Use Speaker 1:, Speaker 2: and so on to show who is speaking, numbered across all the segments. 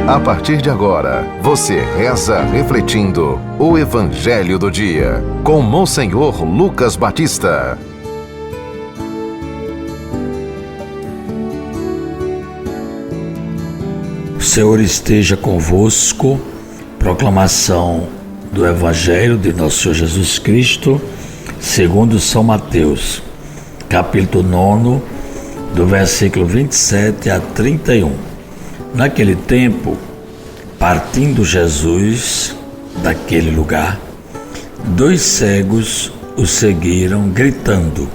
Speaker 1: A partir de agora, você reza refletindo o Evangelho do Dia, com Monsenhor Lucas Batista.
Speaker 2: O Senhor esteja convosco. Proclamação do Evangelho de Nosso Senhor Jesus Cristo, segundo São Mateus, capítulo 9, do versículo 27 a 31. Naquele tempo, partindo Jesus daquele lugar, 2 cegos o seguiram, gritando: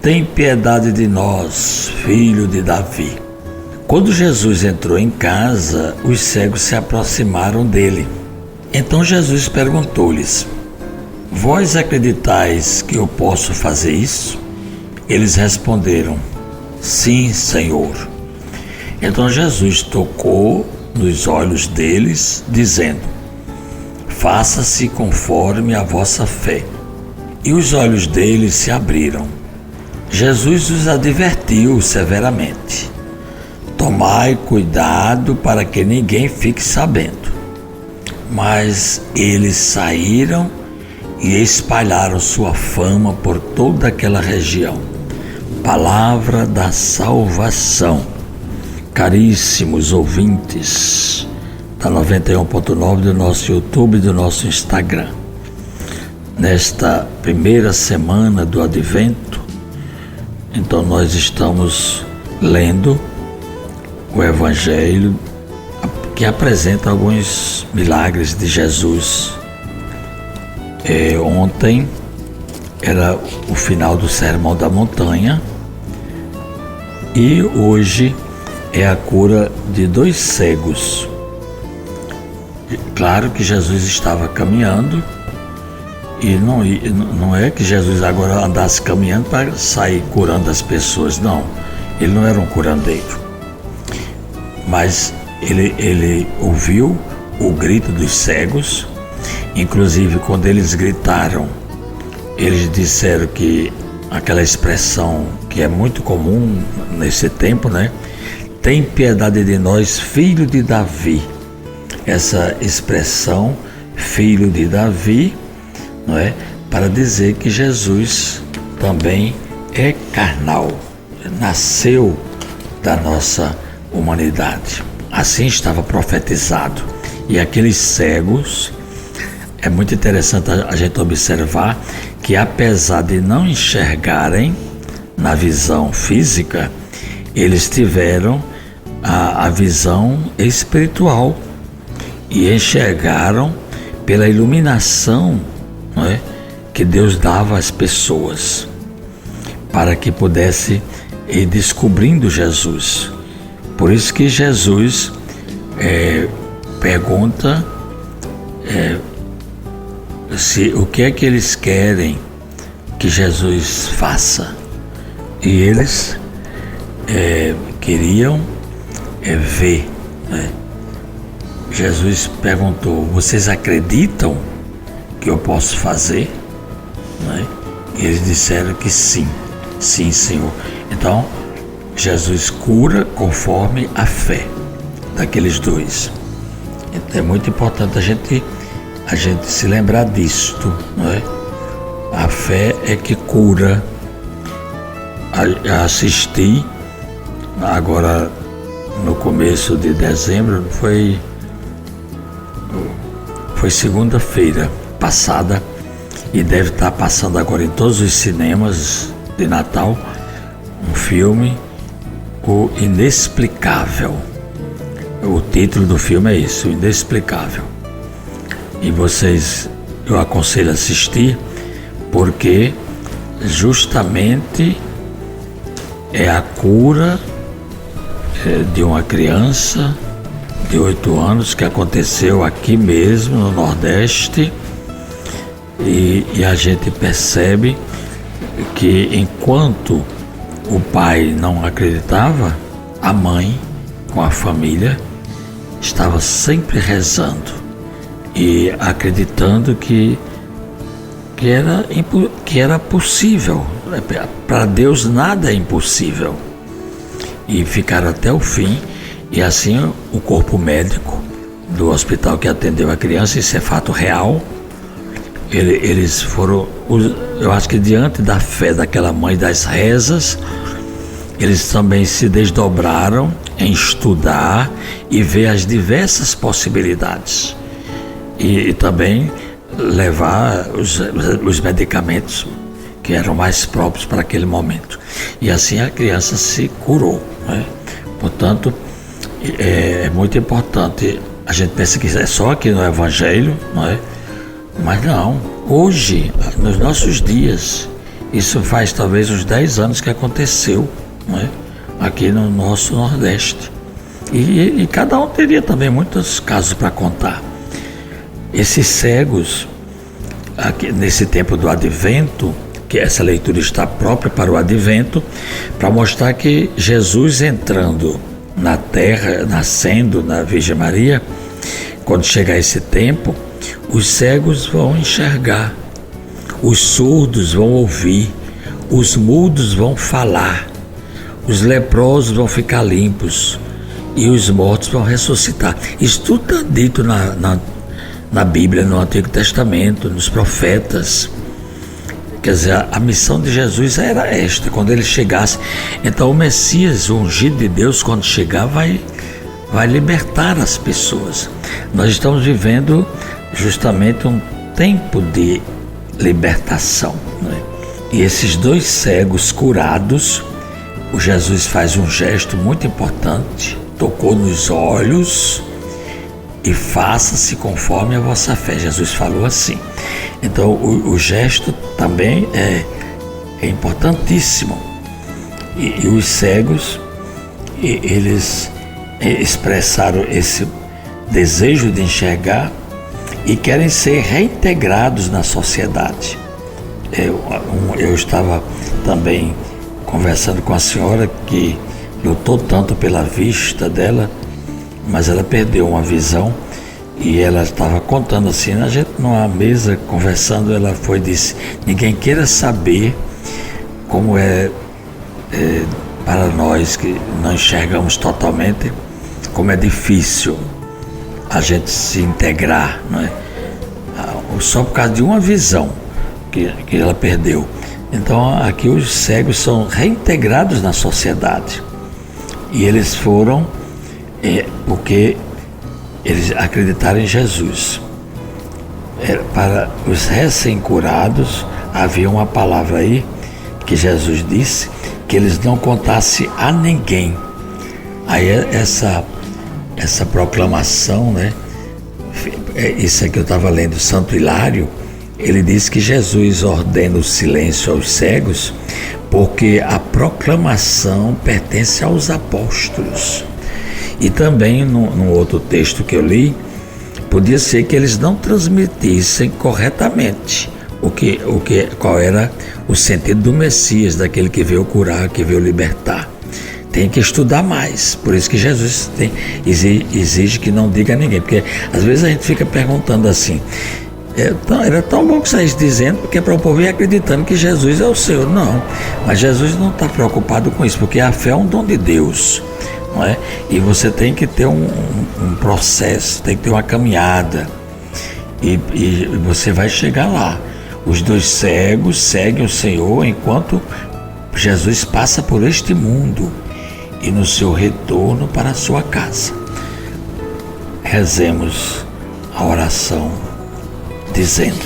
Speaker 2: "Tem piedade de nós, filho de Davi." Quando Jesus entrou em casa, os cegos se aproximaram dele. Então Jesus perguntou-lhes: "Vós acreditais que eu posso fazer isso?" Eles responderam: "Sim, Senhor." Então Jesus tocou nos olhos deles, dizendo: "Faça-se conforme a vossa fé." E os olhos deles se abriram. Jesus os advertiu severamente: "Tomai cuidado para que ninguém fique sabendo." Mas eles saíram e espalharam sua fama por toda aquela região. Palavra da salvação. Caríssimos ouvintes da 91.9 do nosso YouTube e do nosso Instagram, nesta primeira semana do Advento, então nós estamos lendo o Evangelho que apresenta alguns milagres de Jesus. Ontem era o final do Sermão da Montanha e hoje é a cura de 2 cegos. Claro que Jesus estava caminhando e não é que Jesus agora andasse caminhando para sair curando as pessoas, não. Ele não era um curandeiro. Mas ele ouviu o grito dos cegos. Inclusive, quando eles gritaram, eles disseram que aquela expressão que é muito comum nesse tempo, né? "Tem piedade de nós, filho de Davi." Essa expressão, filho de Davi, não é? Para dizer que Jesus também é carnal, nasceu da nossa humanidade. Assim estava profetizado. E aqueles cegos, é muito interessante a gente observar que, apesar de não enxergarem na visão física, eles tiveram a visão espiritual e enxergaram pela iluminação, não é, que Deus dava às pessoas para que pudesse ir descobrindo Jesus. Por isso que Jesus pergunta o que é que eles querem que Jesus faça. E eles queriam ver, né? Jesus perguntou: "Vocês acreditam que eu posso fazer?" Né? E eles disseram que sim, sim, Senhor. Então Jesus cura conforme a fé daqueles 2. Então é muito importante a gente se lembrar disto, não é? A fé é que cura. Assisti agora no começo de dezembro, foi segunda-feira passada, e deve estar passando agora em todos os cinemas de Natal, um filme, O Inexplicável. O título do filme é isso, O Inexplicável. E eu aconselho a assistir, porque justamente é a cura de uma criança de 8 anos que aconteceu aqui mesmo no Nordeste, e a gente percebe que enquanto o pai não acreditava, a mãe, com a família, estava sempre rezando e acreditando que era possível. Para Deus nada é impossível. E ficaram até o fim E assim o corpo médico do hospital que atendeu a criança, isso é fato real, eles foram, eu acho que diante da fé daquela mãe, das rezas, eles também se desdobraram em estudar e ver as diversas possibilidades e também levar os medicamentos que eram mais próprios para aquele momento. E assim a criança se curou, né? Portanto, é muito importante. A gente pensa que é só aqui no Evangelho, não é? Mas não, hoje, nos nossos dias, isso faz talvez uns 10 anos que aconteceu, não é? Aqui no nosso Nordeste. E cada um teria também muitos casos para contar. Esses cegos, aqui, nesse tempo do Advento, que essa leitura está própria para o Advento, para mostrar que Jesus entrando na terra, nascendo na Virgem Maria, quando chegar esse tempo, os cegos vão enxergar, os surdos vão ouvir, os mudos vão falar, os leprosos vão ficar limpos e os mortos vão ressuscitar. Isso tudo está dito na Bíblia, no Antigo Testamento, nos profetas. Quer dizer, a missão de Jesus era esta, quando ele chegasse. Então o Messias, o ungido de Deus, quando chegar, vai libertar as pessoas. Nós estamos vivendo justamente um tempo de libertação, né? E esses 2 cegos curados, o Jesus faz um gesto muito importante, tocou nos olhos e faça-se conforme a vossa fé. Jesus falou assim. Então o gesto também é importantíssimo. E os cegos, eles expressaram esse desejo de enxergar e querem ser reintegrados na sociedade. Eu estava também conversando com a senhora que lutou tanto pela vista dela, mas ela perdeu uma visão e ela estava contando assim, a gente numa mesa conversando, ela foi e disse: ninguém queira saber como é para nós que não enxergamos totalmente, como é difícil a gente se integrar, não é? Só por causa de uma visão que ela perdeu. Então aqui os cegos são reintegrados na sociedade e eles foram porque eles acreditaram em Jesus. Para os recém-curados havia uma palavra aí que Jesus disse que eles não contassem a ninguém. Aí essa proclamação, né? Isso aqui eu estava lendo, Santo Hilário, ele diz que Jesus ordena o silêncio aos cegos porque a proclamação pertence aos apóstolos. E também, num outro texto que eu li, podia ser que eles não transmitissem corretamente qual era o sentido do Messias, daquele que veio curar, que veio libertar. Tem que estudar mais, por isso que Jesus exige que não diga a ninguém, porque às vezes a gente fica perguntando assim, era tão bom que saísse dizendo, porque é para o povo ir acreditando que Jesus é o Senhor. Não, mas Jesus não está preocupado com isso, porque a fé é um dom de Deus, não é? E você tem que ter um processo, tem que ter uma caminhada, e você vai chegar lá. Os 2 cegos seguem o Senhor enquanto Jesus passa por este mundo e no seu retorno para a sua casa. Rezemos a oração dizendo: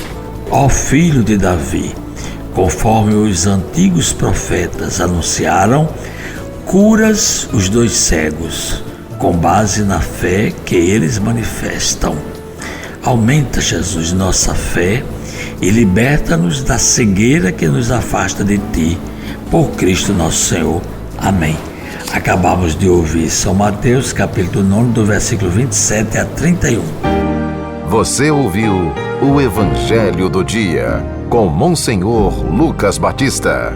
Speaker 2: ó Filho de Davi, conforme os antigos profetas anunciaram, curas os 2 cegos com base na fé que eles manifestam. Aumenta, Jesus, nossa fé e liberta-nos da cegueira que nos afasta de Ti, por Cristo nosso Senhor. Amém. Acabamos de ouvir São Mateus, capítulo 9, do versículo 27 a 31.
Speaker 1: Você ouviu o Evangelho do Dia, com Monsenhor Lucas Batista.